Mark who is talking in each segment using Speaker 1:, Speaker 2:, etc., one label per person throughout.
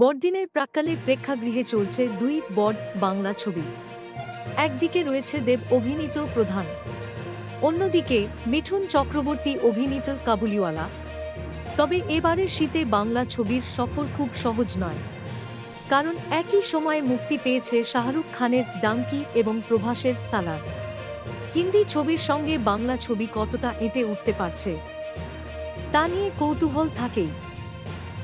Speaker 1: বড়দিনের প্রাক্কালে প্রেক্ষাগৃহে চলছে দুই বড় বাংলা ছবি। একদিকে রয়েছে দেব অভিনীত প্রধান, অন্যদিকে মিঠুন চক্রবর্তী অভিনীত কাবুলিওয়ালা। তবে এবারের শীতে বাংলা ছবির সফর খুব সহজ নয়, কারণ একই সময়ে মুক্তি পেয়েছে শাহরুখ খানের ডাঙ্কি এবং প্রভাসের সালার। হিন্দি ছবির সঙ্গে বাংলা ছবি কতটা এঁটে উঠতে পারছে তা নিয়ে কৌতূহল থাকেই,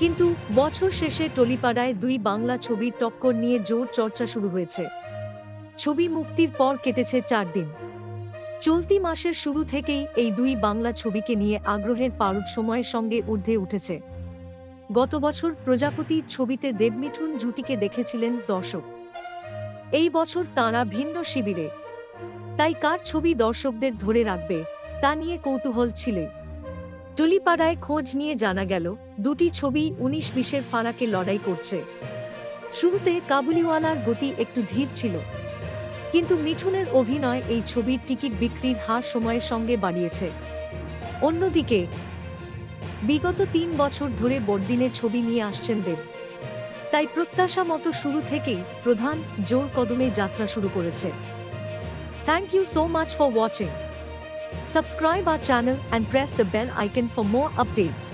Speaker 1: কিন্তু বছর শেষে টলিপাড়ায় দুই বাংলা ছবির টক্কর নিয়ে জোর চর্চা শুরু হয়েছে। ছবি মুক্তির পর কেটেছে 4 দিন। চলতি মাসের শুরু থেকেই এই দুই বাংলা ছবিকে নিয়ে আগ্রহের পারদ সময়ের সঙ্গে ঊর্ধ্বে উঠেছে। গত বছর প্রজাপতি ছবিতে দেব-মিঠুন জুটিকে দেখেছিলেন দর্শক। এই বছর তাঁরা ভিন্ন শিবিরে, তাই কার ছবি দর্শকদের ধরে রাখবে তা নিয়ে কৌতূহল ছিল। টলিপাড়ায় খোঁজ নিয়ে জানা গেল, দুটি ছবি 19-20 ফারাকে লড়াই করছে। শুরুতে কাবুলিওয়ালার গতি একটু ধীর ছিল, কিন্তু মিঠুনের অভিনয় এই ছবির টিকিট বিক্রির হার সময়ের সঙ্গে বাড়িয়েছে। অন্যদিকে বিগত 3 বছর ধরে বড়দিনে ছবি নিয়ে আসছেন দেব, তাই প্রত্যাশা মতো শুরু থেকেই প্রধান জোর কদমে যাত্রা শুরু করেছে। Thank you so much for watching. Subscribe our channel and press the bell icon for more updates.